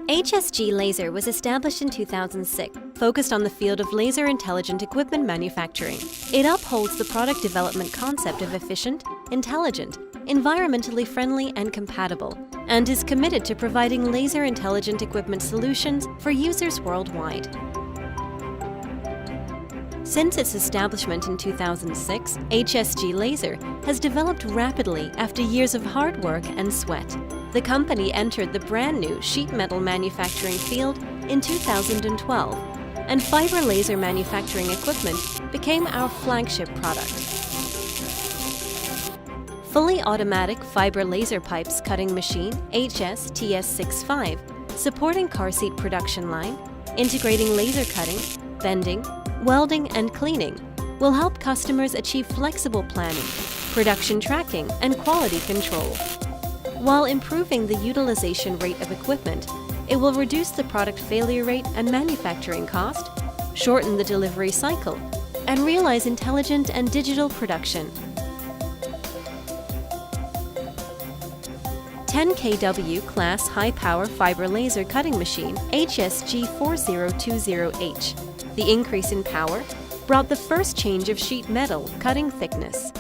HSG Laser was established in 2006, focused on the field of laser intelligent equipment manufacturing. It upholds the product development concept of efficient, intelligent, environmentally friendly and compatible, and is committed to providing laser intelligent equipment solutions for users worldwide. Since its establishment in 2006, HSG Laser has developed rapidly after years of hard work and sweat. The company entered the brand new sheet metal manufacturing field in 2012, and fiber laser manufacturing equipment became our flagship product. Fully automatic fiber laser pipes cutting machine HS-TS65, supporting car seat production line, integrating laser cutting, bending, welding and cleaning, will help customers achieve flexible planning, production tracking and quality control. While improving the utilization rate of equipment, it will reduce the product failure rate and manufacturing cost, shorten the delivery cycle, and realize intelligent and digital production. 10 kW class high-power fiber laser cutting machine HSG4020H. The increase in power brought the first change of sheet metal cutting thickness.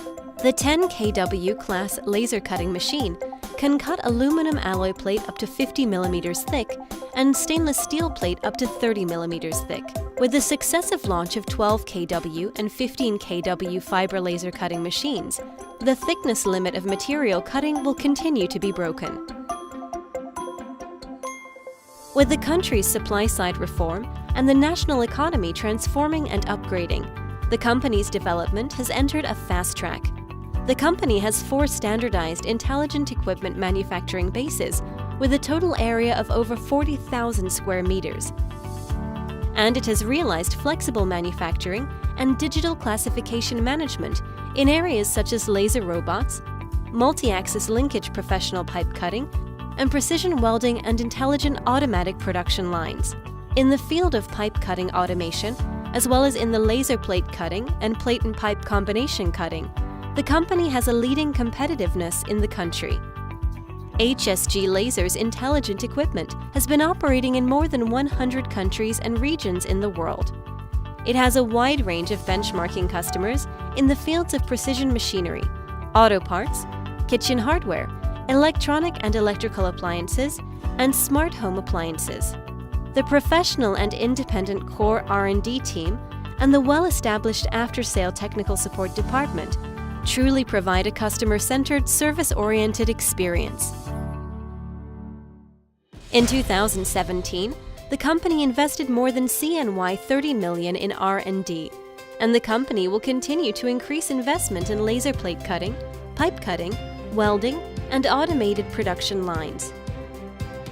The 10 kW class laser cutting machine can cut aluminum alloy plate up to 50 mm thick and stainless steel plate up to 30 mm thick. With the successive launch of 12 kW and 15 kW fiber laser cutting machines, the thickness limit of material cutting will continue to be broken. With the country's supply-side reform and the national economy transforming and upgrading, the company's development has entered a fast track. The company has 4 standardized intelligent equipment manufacturing bases with a total area of over 40,000 square meters. And it has realized flexible manufacturing and digital classification management in areas such as laser robots, multi-axis linkage professional pipe cutting, and precision welding and intelligent automatic production lines. In the field of pipe cutting automation, as well as in the laser plate cutting and plate and pipe combination cutting, the company has a leading competitiveness in the country. HSG Laser's intelligent equipment has been operating in more than 100 countries and regions in the world. It has a wide range of benchmarking customers in the fields of precision machinery, auto parts, kitchen hardware, electronic and electrical appliances, and smart home appliances. The professional and independent core R&D team and the well-established after-sale technical support department truly provide a customer-centered, service-oriented experience. In 2017, the company invested more than CNY 30 million in R&D, and the company will continue to increase investment in laser plate cutting, pipe cutting, welding, and automated production lines.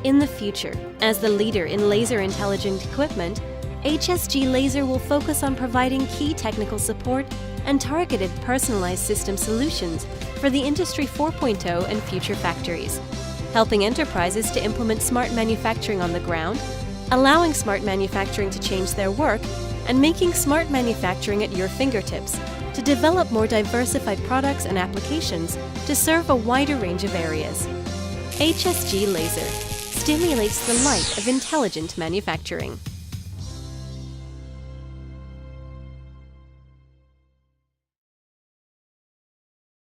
In the future, as the leader in laser intelligent equipment, HSG Laser will focus on providing key technical support and targeted personalized system solutions for the Industry 4.0 and future factories, helping enterprises to implement smart manufacturing on the ground, allowing smart manufacturing to change their work, and making smart manufacturing at your fingertips to develop more diversified products and applications to serve a wider range of areas. HSG Laser stimulates the light of intelligent manufacturing.